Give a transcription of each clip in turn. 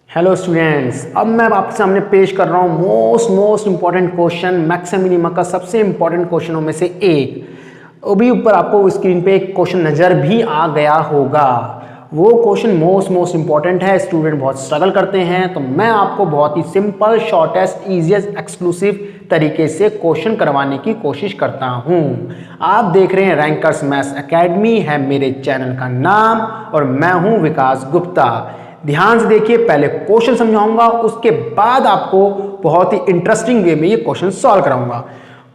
Hello students, अब मैं आपके सामने पेश कर रहा हूँ most important question, max minima का सबसे इम्पॉर्टेंट क्वेश्चनों में से एक। अभी ऊपर आपको स्क्रीन पे एक क्वेश्चन नज़र भी आ गया होगा। वो क्वेश्चन मोस्ट इम्पॉर्टेंट है, स्टूडेंट बहुत स्ट्रगल करते हैं, तो मैं आपको बहुत ही सिंपल, शॉर्टेस्ट, ईजीएस्ट, एक्सक्लूसिव तरीके से क्वेश्चन करवाने की कोशिश करता हूँ। आप देख रहे हैं रैंकर्स मैथ्स एकेडमी, है मेरे चैनल का नाम, और मैं हूँ विकास गुप्ता। ध्यान से देखिए, पहले क्वेश्चन समझाऊंगा, उसके बाद आपको बहुत ही इंटरेस्टिंग वे में ये क्वेश्चन सॉल्व कराऊंगा।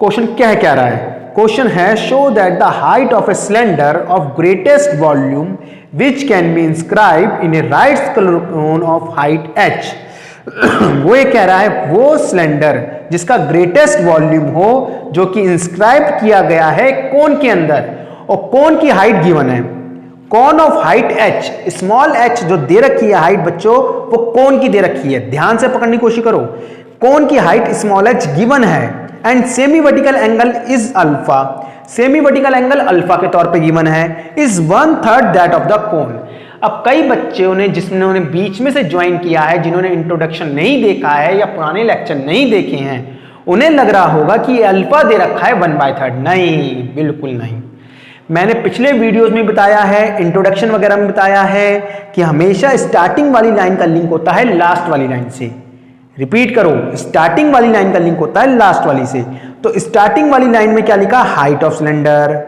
क्वेश्चन क्या रहा है? क्वेश्चन है, show that the height of a cylinder of greatest volume which can be inscribed in A right scalar cone of height h। वो ये कह रहा है, वो सिलेंडर जिसका ग्रेटेस्ट वॉल्यूम हो, जो कि इंस्क्राइब किया गया है कोन के अंदर, और कोन की हाइट गिवन है। Cone of height h, small h जो दे रखी है हाइट बच्चों, वो कोन की दे रखी है। ध्यान से पकड़ने की कोशिश करो। कोन की हाइट स्मॉल h गिवन है, and semi vertical angle is alpha. Semi vertical angle alpha के तौर पे गिवन है, is 1/3 that of the cone. अब कई बच्चों ने, जिन्होंने बीच में से ज्वाइन किया है, जिन्होंने इंट्रोडक्शन नहीं देखा है या पुराने लेक्चर नहीं देखे हैं, उन्हें लग रहा होगा कि अल्फा दे रखा है 1/3। नहीं, बिल्कुल नहीं। मैंने पिछले वीडियोस में बताया है, इंट्रोडक्शन वगैरह में बताया है कि हमेशा स्टार्टिंग वाली लाइन का लिंक होता है लास्ट वाली लाइन से। रिपीट करो, स्टार्टिंग वाली लाइन का लिंक होता है लास्ट वाली से। तो स्टार्टिंग वाली लाइन में क्या लिखा? हाइट ऑफ सिलेंडर,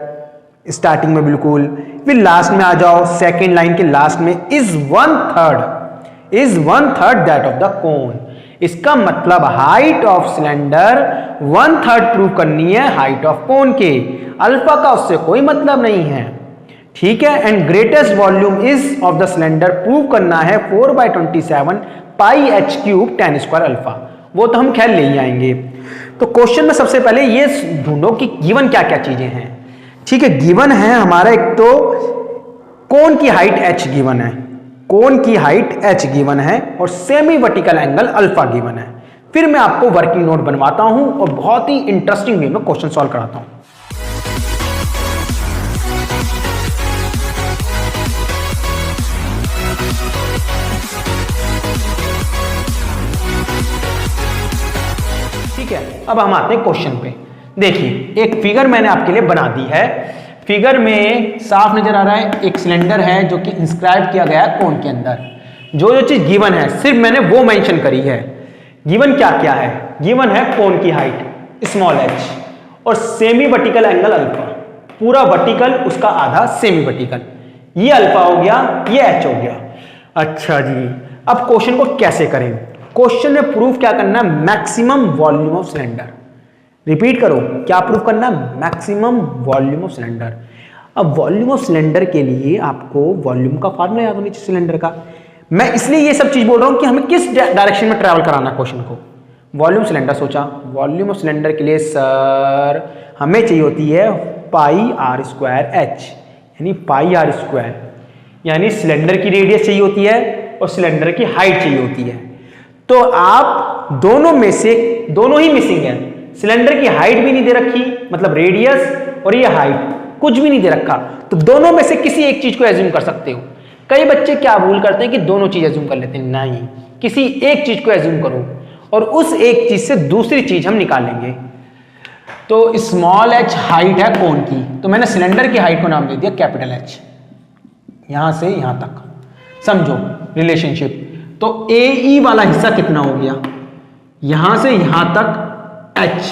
स्टार्टिंग में बिल्कुल। फिर लास्ट में आ जाओ, सेकेंड लाइन के लास्ट में is 1/3 that of the cone. इसका मतलब हाइट ऑफ सिलेंडर 1/3 प्रूव करनी है हाइट ऑफ कोन के। अल्फा का उससे कोई मतलब नहीं है, ठीक है। And greatest volume is of the cylinder prove करना है 4/27 पाई h³ tan स्क्वायर अल्फा। वो तो हम खैर ले ही आएंगे। तो क्वेश्चन में सबसे पहले ये ढूंढो कि गिवन क्या क्या चीजें हैं। ठीक है, गिवन है हमारा, एक तो कोन की हाइट h गिवन है, कोन की हाइट h गिवन है, और semi vertical angle alpha given है। फिर मैं आपको वर्किंग नोट बनवाता हूं और बहुत ही इंटरेस्टिंग वे में क्वेश्चन सॉल्व कराता हूं। ठीक है, अब हम आते हैं क्वेश्चन पे। देखिए, एक फिगर मैंने आपके लिए बना दी है। फिगर में साफ नजर आ रहा है, एक सिलेंडर है जो कि इंस्क्राइब किया गया है कोन के अंदर। जो चीज गिवन है सिर्फ मैंने वो मेंशन करी है। गिवन क्या क्या है? गिवन है कोन की हाइट स्मॉल h और सेमी वर्टिकल एंगल अल्फा। पूरा वर्टिकल, उसका आधा सेमी वर्टिकल। ये अल्फा हो गया, ये h हो गया। अच्छा जी, अब क्वेश्चन को कैसे करें? क्वेश्चन में प्रूफ क्या करना है? Maximum volume of cylinder. Repeat करो, क्या प्रूफ करना है? Maximum volume of cylinder. अब वॉल्यूम ऑफ सिलेंडर के लिए आपको वॉल्यूम का फार्मूला याद होना चाहिए सिलेंडर का। मैं इसलिए ये सब चीज बोल रहा हूं कि हमें किस डायरेक्शन में ट्रैवल कराना क्वेश्चन को। वॉल्यूम सिलेंडर सोचा, वॉल्यूम ऑफ सिलेंडर के लिए सर हमें चाहिए होती है पाई r स्क्वायर h, यानी पाई r स्क्वायर, यानी सिलेंडर की रेडियस चाहिए होती है और सिलेंडर की हाइट चाहिए होती है। तो आप दोनों में से दोनों ही मिसिंग है। सिलेंडर की हाइट भी नहीं दे रखी, मतलब रेडियस, और ये हाइट कुछ भी नहीं दे रखा। तो दोनों में से किसी एक चीज को एज्यूम कर सकते हो। कई बच्चे क्या भूल करते हैं कि दोनों चीज एज्यूम कर लेते हैं। नहीं, किसी एक चीज को एज्यूम करो और उस एक चीज से दूसरी चीज हम निकालेंगे। तो स्मॉल h हाइट है कोन की, तो मैंने सिलेंडर की हाइट को नाम दे दिया कैपिटल H। यहां से यहां तक समझो रिलेशनशिप। तो AE वाला हिस्सा कितना हो गया? यहां से यहां तक h,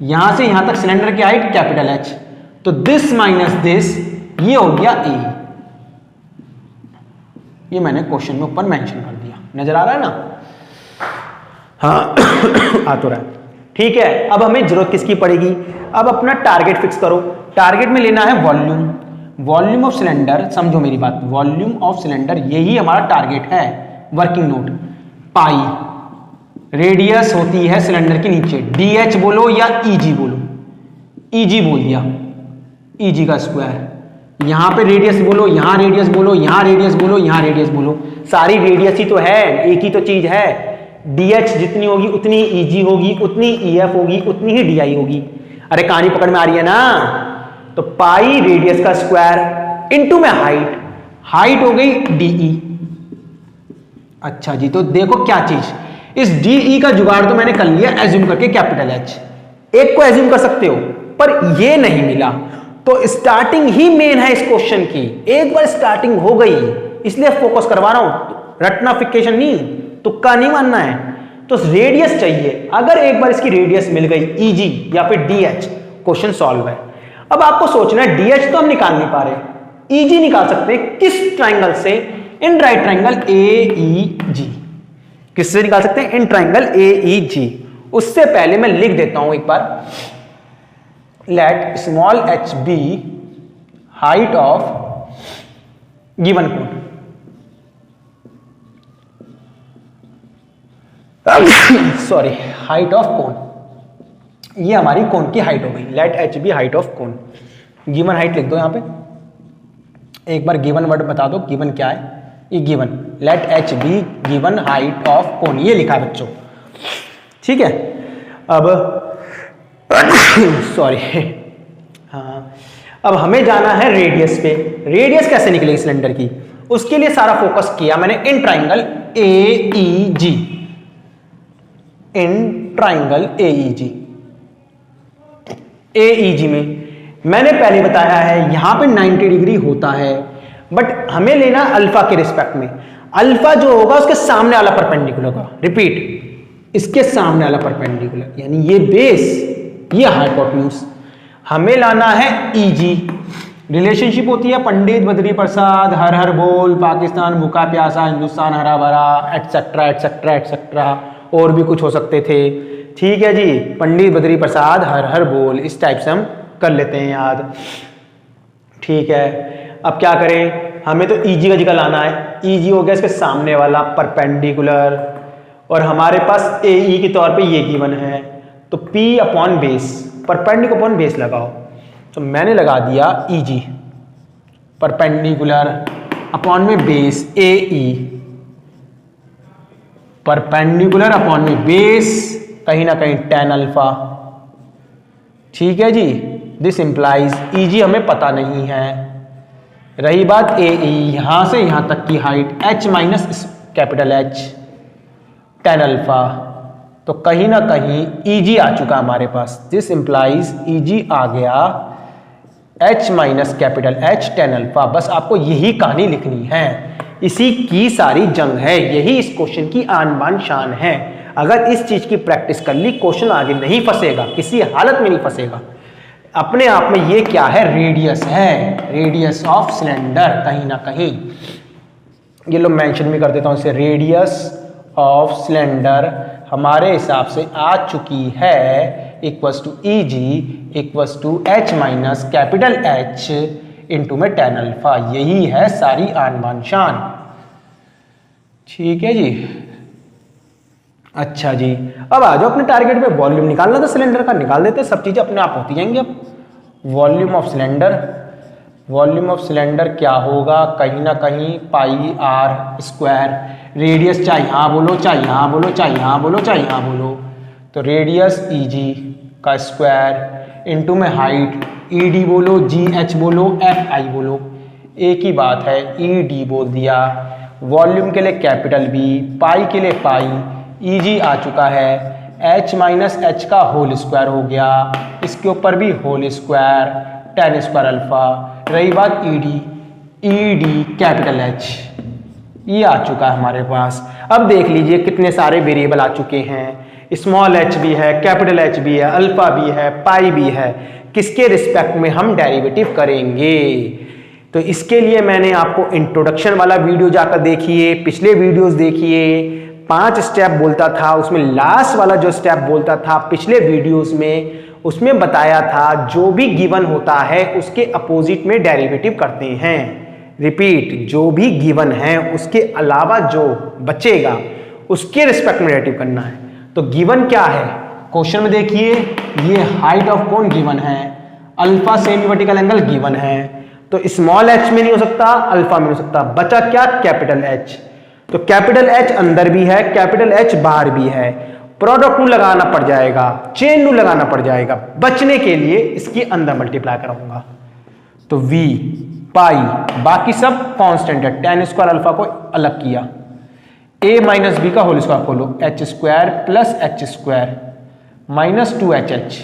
यहां से यहां तक सिलेंडर की हाइट कैपिटल H। तो दिस माइनस दिस, ये हो गया A। ये मैंने क्वेश्चन में ऊपर मेंशन कर दिया। नजर आ रहा है ना? हाँ आ तो रहा है। ठीक है, अब हमें जरूरत किसकी पड़ेगी? अब अपना टारगेट फिक्स करो। टारगेट में लेना है वॉल्यूम, वॉल्यूम ऑफ सिलेंडर। समझो मेरी बात, वॉल्यूम ऑफ सिलेंडर यही हमारा टारगेट है। वर्किंग नोट, पाई रेडियस होती है सिलेंडर के नीचे, DH बोलो या EG बोलो। EG बोल दिया, EG का स्क्वायर। यहां पे रेडियस बोलो, यहां रेडियस बोलो, यहां रेडियस बोलो, यहां रेडियस बोलो। सारी रेडियस ही तो है, एक ही तो चीज है। DH जितनी होगी उतनी EG होगी, उतनी EF होगी, उतनी ही DI होगी। अरे कहानी पकड़ में आ रही है ना? तो पाई रेडियस का स्क्वायर इनटू में हाइट, हाइट हो गई DE, अच्छा जी, तो देखो क्या चीज, इस DE का जुगाड़ तो मैंने कर लिया एज्यूम करके कैपिटल H, एक को एज्यूम कर सकते हो पर ये नहीं मिला, तो स्टार्टिंग ही मेन है इस क्वेश्चन की। एक बार स्टार्टिंग हो गई इसलिए फोकस करवा रहा हूं, रटनाफिकेशन नहीं, तुक्का नहीं मानना है। तो रेडियस चाहिए, अगर एक बार इसकी रेडियस मिल गई EG या फिर DH, क्वेश्चन सॉल्व है। अब आपको सोचना है DH तो हम निकाल नहीं पा रहे, EG निकाल सकते हैं किस ट्राइंगल से, इन राइट ट्राइंगल AEG। किससे निकाल सकते हैं? In triangle AEG। उससे पहले मैं लिख देता हूं एक बार, let small h be height of given cone. Sorry, height of कोण, ये हमारी कोण की हाइट हो गई। Let h be height of cone, given height लिख दो यहां पे। एक बार गिवन वर्ड बता दो, गिवन क्या है? ये given, let h be given height of कोण, ये लिखा है बच्चों, ठीक है। अब सॉरी, हाँ, अब हमें जाना है रेडियस पे। रेडियस कैसे निकलेगी सिलेंडर की, उसके लिए सारा फोकस किया मैंने इन ट्राइंगल AEG, इन ट्राइंगल AEG में मैंने पहले बताया है यहां पे 90 डिग्री होता है, बट हमें लेना अल्फा के रिस्पेक्ट में। अल्फा जो होगा उसके सामने वाला परपेंडिकुलर होगा, रिपीट, इसके सामने वाला परपेंडिकुलर, यानी ये बेस, ये हाइपोटेन्यूज। हमें लाना है EG। रिलेशनशिप होती है पंडित बद्री प्रसाद, हर हर बोल, पाकिस्तान भूखा प्यासा, हिंदुस्तान हरा भरा, एटसेट्रा एटसेट्रा एटसेट्रा, और भी कुछ हो सकते थे, ठीक है जी। पंडित बद्री प्रसाद हर हर बोल, इस टाइप से हम कर लेते हैं याद, ठीक है। अब क्या करें, हमें तो EG का जगह लाना है। EG हो गया इसके सामने वाला परपेंडिकुलर, और हमारे पास AE के तौर पे ये गिवन है, तो P upon base, perpendicular upon base लगाओ। तो मैंने लगा दिया EG, परपेंडिकुलर अपॉन में बेस AE, परपेंडिकुलर अपॉन में बेस कहीं ना कहीं tan अल्फा, ठीक है जी। दिस इंप्लाइज EG हमें पता नहीं है। रही बात AE, यहां से यहां तक की height H minus capital H tan alpha, तो कहीं ना कहीं EG आ चुका हमारे पास। दिस इंप्लाइज EG आ गया H minus capital H tan alpha. बस आपको यही कहानी लिखनी है, इसी की सारी जंग है, यही इस क्वेश्चन की आन बान शान है। अगर इस चीज की प्रैक्टिस कर ली, क्वेश्चन आगे नहीं फंसेगा, किसी हालत में नहीं फंसेगा। अपने आप में ये क्या है, रेडियस है, रेडियस ऑफ सिलेंडर। कहीं ना कहीं ये लो मेंशन भी कर देता हूं इसे, रेडियस ऑफ सिलेंडर हमारे हिसाब से आ चुकी है equals to EG equals to H minus capital H into में tan अल्फा। यही है सारी आन बान शान, ठीक है जी। अच्छा जी, अब आ जाओ अपने टारगेट पे। वॉल्यूम निकालना था सिलेंडर का, निकाल देते, सब चीजें अपने आप होती जाएंगी। अब volume of cylinder, volume of cylinder क्या होगा, कहीं ना कहीं पाई आर स्क्वायर। रेडियस चाहे यहाँ बोलो, चाहे यहाँ बोलो, चाहे यहाँ बोलो, चाहे यहाँ बोलो, तो रेडियस EG का स्क्वायर इंटू में हाइट ED बोलो, GH बोलो, FI बोलो, एक ही बात है, ED बोल दिया। वॉल्यूम के लिए कैपिटल B, पाई के लिए पाई, EG आ चुका है, H माइनस H का होल स्क्वायर हो गया, इसके ऊपर भी whole square, tan square alpha. रही बात ED कैपिटल H, ये आ चुका है हमारे पास। अब देख लीजिए कितने सारे वेरिएबल आ चुके हैं, स्मॉल h भी है, कैपिटल H भी है, अल्फा भी है, पाई भी है। किसके रिस्पेक्ट में हम डेरिवेटिव करेंगे, तो इसके लिए मैंने आपको इंट्रोडक्शन वाला वीडियो जाकर देखिए, पिछले वीडियोस देखिए। 5 स्टेप बोलता था, उसमें लास्ट वाला जो स्टेप बोलता था पिछले वीडियोस में, उसमें बताया था जो भी गिवन होता है उसके अपोजिट में डेरिवेटिव करते हैं। रिपीट, जो भी गिवन है उसके अलावा जो बचेगा उसके रिस्पेक्ट में डेरिवेटिव करना है। तो गिवन क्या है, क्वेश्चन में देखिए, ये हाइट ऑफ कोन गिवन है, alpha semi vertical angle given है, तो स्मॉल h में नहीं हो सकता, अल्फा में हो सकता, बचा क्या, कैपिटल H। तो कैपिटल H अंदर भी है, कैपिटल H बाहर भी है, प्रोडक्ट रूल लगाना पड़ जाएगा, चेन रूल लगाना पड़ जाएगा। बचने के लिए इसके अंदर मल्टीप्लाई कराऊंगा, तो v पाई, बाकी सब कांस्टेंट है, tan स्क्वायर अल्फा को अलग किया, a माइनस बी का होल स्क्वायर खोलो, H square plus H square minus 2hh।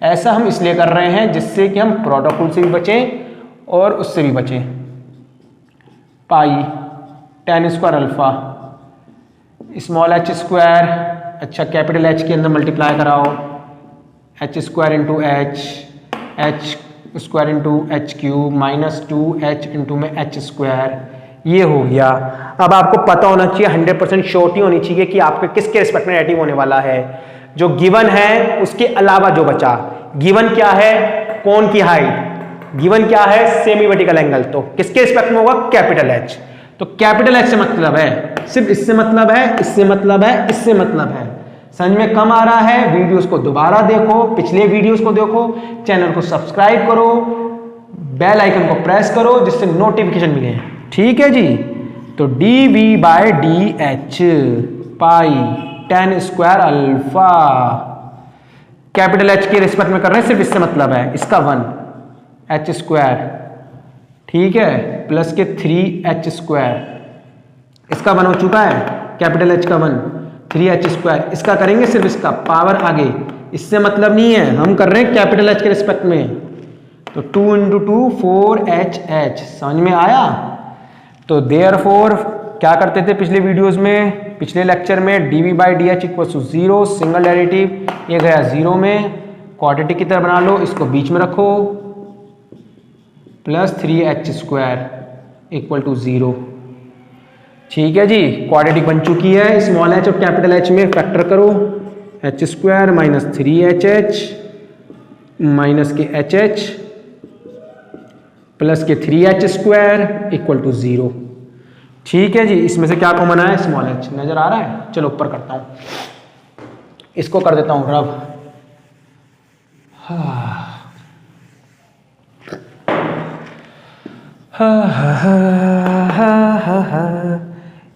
ऐसा हम इसलिए कर रहे हैं जिससे कि हम प्रोडक्ट रूल से भी बचें और उससे भी बचें। पाई tan square alpha small H square, अच्छा कैपिटल एच के अंदर मल्टीप्लाई कराओ, H square into H square into H cube minus 2h into में एच स्क्वायर। ये हो गया। अब आपको पता होना चाहिए, 100% श्योरिटी होनी चाहिए कि आपके किसके रिस्पेक्ट में नेगेटिव होने वाला है। जो गिवन है उसके अलावा जो बचा, गिवन क्या है, कोण की हाइट, गिवन क्या है, सेमी वर्टिकल एंगल, तो किसके रिस्पेक्ट में होगा, कैपिटल एच। तो कैपिटल एच से मतलब है, सिर्फ इससे मतलब है, इससे मतलब है, इससे मतलब है। समझ में कम आ रहा है, वीडियोस को दोबारा देखो, पिछले वीडियोस को देखो, चैनल को सब्सक्राइब करो, बेल आइकन को प्रेस करो जिससे नोटिफिकेशन मिले। ठीक है जी। तो D V by D H pi tan square alpha, capital H के रिस्पेक्ट में कर रहे हैं, सिर्फ इससे मतलब है, इसका 1 एच स्क्वायर, ठीक है, प्लस के 3h स्क्वायर, इसका 1 हो चुका है, कैपिटल एच का 1 3h स्क्वायर, इसका करेंगे सिर्फ इसका पावर आगे, इससे मतलब नहीं है, हम कर रहे हैं कैपिटल एच के रिस्पेक्ट में। तो 2 इंटू 2 4hh, समझ में आया। तो देयरफॉर क्या करते थे पिछले वीडियोस में, पिछले लेक्चर में, D V by D H equal to 0, single derivative ये गया 0 में, क्वाड्रेटिक की तरह बना लो, इसको बीच में रखो, plus 3h square equal to 0। ठीक है जी, क्वाड्रेटिक बन चुकी है। स्मॉल एच और कैपिटल एच में फैक्टर करो, h square minus 3hh minus के hh प्लस के 3h स्क्वायर इक्वल टू 0। ठीक है जी, इसमें से क्या कॉमन आया, स्मॉल h, नजर आ रहा है। चलो ऊपर करता हूं, इसको कर देता हूं रब।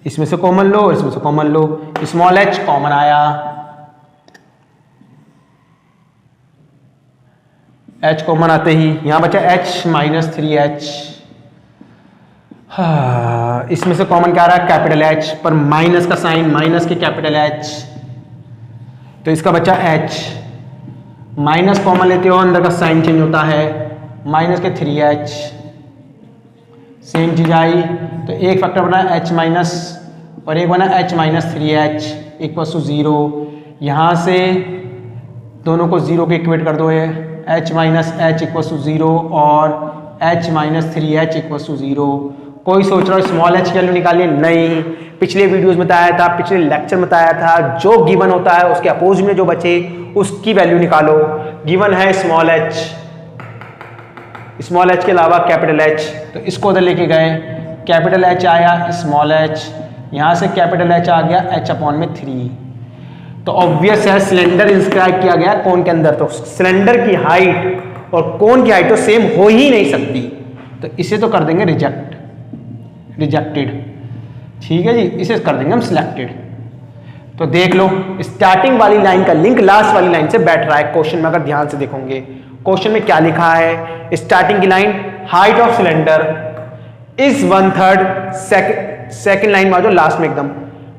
इसमें से कॉमन लो, इसमें से कॉमन लो, स्मॉल h कॉमन आया, h कॉमन आते ही यहां बचा h माइनस 3h। इसमें से कॉमन क्या आ रहा है, कैपिटल H, पर माइनस का साइन, माइनस के कैपिटल H, तो इसका बचा H, माइनस कॉमन लेते हो अंदर का साइन चेंज होता है, माइनस के 3h, सेम चीज आई, तो एक फैक्टर बना h माइनस और एक बना h minus 3h equal to 0। यहां से दोनों को 0 के इक्वेट कर दो, है h minus h equal to 0 और h minus 3h equal to 0। कोई सोच रहा है स्मॉल h की वैल्यू निकालिए, नहीं, पिछले वीडियोस में बताया था, पिछले लेक्चर में बताया था, जो गिवन होता है उसके अपोजिट में जो बचे उसकी वैल्यू निकालो। गिवन है स्मॉल h, स्मॉल h के अलावा कैपिटल H, तो इसको उधर लेके गए, कैपिटल H आया, स्मॉल h, यहां से कैपिटल H आ गया h अपॉन में 3। तो ऑब्वियस है सिलेंडर इंस्क्राइब किया गया कोन के अंदर, तो सिलेंडर की हाइट और कोन की हाइट तो सेम हो ही नहीं सकती, तो इसे तो कर देंगे रिजेक्टेड। ठीक है जी, इसे कर देंगे हम सिलेक्टेड। तो देख लो, स्टार्टिंग वाली लाइन का लिंक लास्ट वाली लाइन से बैठ रहा है क्वेश्चन में, अगर ध्यान से देखोगे क्वेश्चन में क्या लिखा है, स्टार्टिंग की line height of cylinder is 1/3, second line में जो लास्ट में एकदम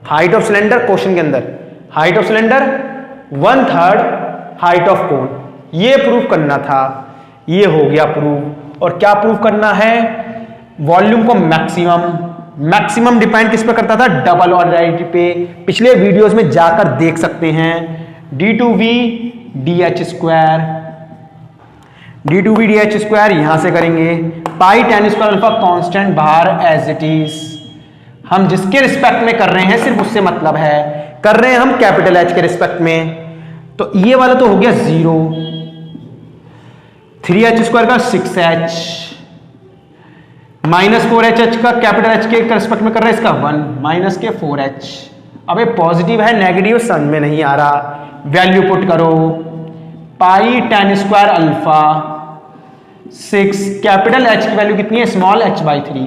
हाइट ऑफ सिलेंडर, क्वेश्चन के अंदर height of cylinder 1/3 height of cone, ये प्रूव करना था, ये हो गया प्रूव। और क्या प्रूव करना है, वॉल्यूम को मैक्सिमम डिपेंड किस पे करता था, डबल ऑर्डर पे, पिछले वीडियोस में जाकर देख सकते हैं। d2v dh square, d2v dh square यहां से करेंगे, पाई tan स्क्वायर अल्फा कांस्टेंट बाहर एज इट इज, हम जिसके रिस्पेक्ट में कर रहे हैं सिर्फ उससे मतलब है, कर रहे हैं हम कैपिटल H के रिस्पेक्ट में, तो ये वाला तो हो गया 0, 3h स्क्वायर का 6h माइनस 4h का कैपिटल H के रिस्पेक्ट में कर रहे हैं, इसका 1 माइनस के 4h। अब ये पॉजिटिव है नेगेटिव समझ में नहीं आ रहा, वैल्यू पुट करो, पाई tan square alpha 6, capital H की वैल्यू कितनी है, small h by 3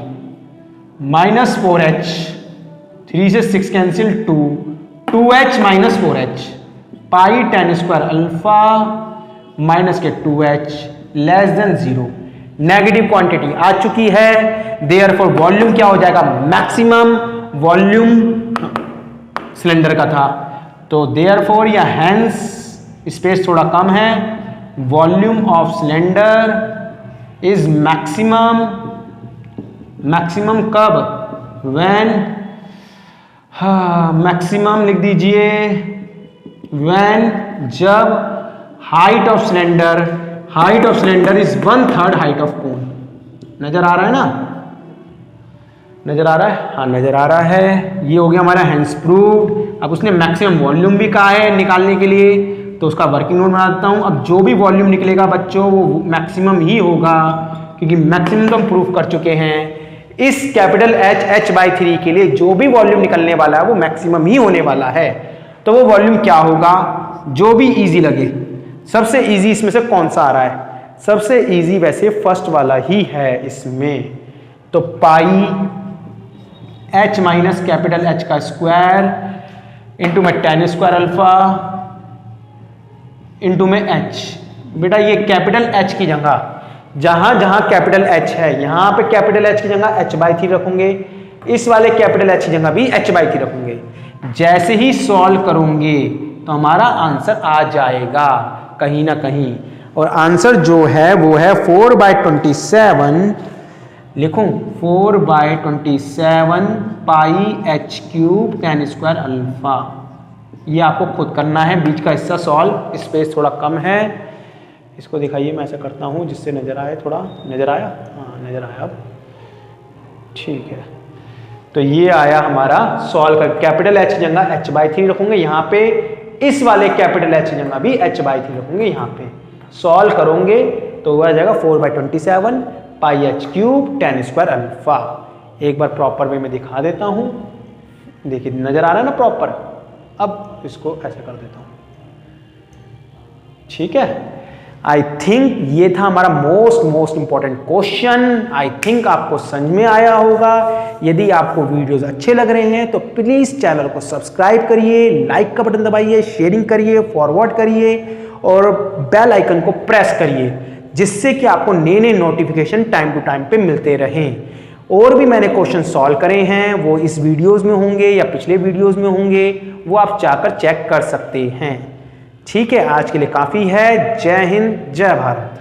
minus 4h, 3 से 6 cancel 2h minus 4h, pi tan square alpha minus के 2h less than 0, negative quantity आ चुकी है, देयरफॉर वॉल्यूम क्या हो जाएगा, मैक्सिमम वॉल्यूम सिलेंडर का था। तो देयरफॉर या हेंस स्पेस थोड़ा कम है, volume of cylinder is maximum, maximum कब, व्हेन, मैक्सिमम लिख दीजिए व्हेन, जब height of cylinder, height of cylinder is 1/3 height of cone. नजर आ रहा है ना, नजर आ रहा है, हाँ नजर आ रहा है। ये हो गया हमारा हेंस प्रूव्ड। अब उसने मैक्सिमम वॉल्यूम भी कहा है निकालने के लिए, तो उसका वर्किंग नोट बना देता हूं। अब जो भी वॉल्यूम निकलेगा बच्चों वो मैक्सिमम ही होगा, क्योंकि मैक्सिमम तो हम प्रूव कर चुके हैं। इस कैपिटल H/3 के लिए जो भी वॉल्यूम निकलने वाला है वो मैक्सिमम ही होने वाला है। तो वो वॉल्यूम क्या होगा, जो भी इजी लगे। सबसे इजी इसमें से कौन सा आ रहा है, सबसे इजी वैसे फर्स्ट वाला ही है इसमें। तो पाई H माइनस कैपिटल H का स्क्वायर इंटू में tan स्क्वायर अल्फा इंटू में H। बेटा ये कैपिटल H की जगह जहां जहां कैपिटल H है यहां पे कैपिटल H की जगह H/3 रखूंगे, इस वाले कैपिटल H की जगह भी H/3 रखूंगे। जैसे ही सॉल्व करूंगे तो हमारा आंसर आ जाएगा कहीं ना कहीं, और आंसर जो है वो है 4/27, लिखूं 4/27 पाई h³ tan स्क्वायर अल्फा। ये आपको खुद करना है, बीच का हिस्सा सॉल्व, स्पेस थोड़ा कम है। इसको दिखाइए, मैं ऐसा करता हूँ जिससे नजर आए, थोड़ा नजर आया, हाँ नजर आया अब, ठीक है। तो ये आया हमारा सॉल्व कर, कैपिटल H की जगह H/3 रखूंगे यहाँ पे, इस वाले कैपिटल H की जगह भी H/3 रखूंगे यहाँ पे। सॉल्व करोगे तो आ जाएगा 4/27 पाई h³ tan स्क्वायर अल्फा। एक बार प्रॉपर वे में दिखा देता हूँ, देखिए नजर आ रहा है ना प्रॉपर। अब इसको ऐसे कर देता हूँ, ठीक है। आई थिंक ये था हमारा most important question. I think आपको समझ में आया होगा। यदि आपको वीडियोस अच्छे लग रहे हैं तो प्लीज चैनल को सब्सक्राइब करिए, लाइक का बटन दबाइए, शेयरिंग करिए, फॉरवर्ड करिए और बेल आइकन को प्रेस करिए, जिससे कि आपको नए नए नोटिफिकेशन टाइम टू टाइम पे मिलते रहें। और भी मैंने क्वेश्चन सॉल्व करे हैं, वो इस वीडियोस में होंगे या पिछले वीडियोस में होंगे, वो आप जाकर चेक कर सकते हैं। ठीक है, आज के लिए काफ़ी है। जय हिंद, जय भारत।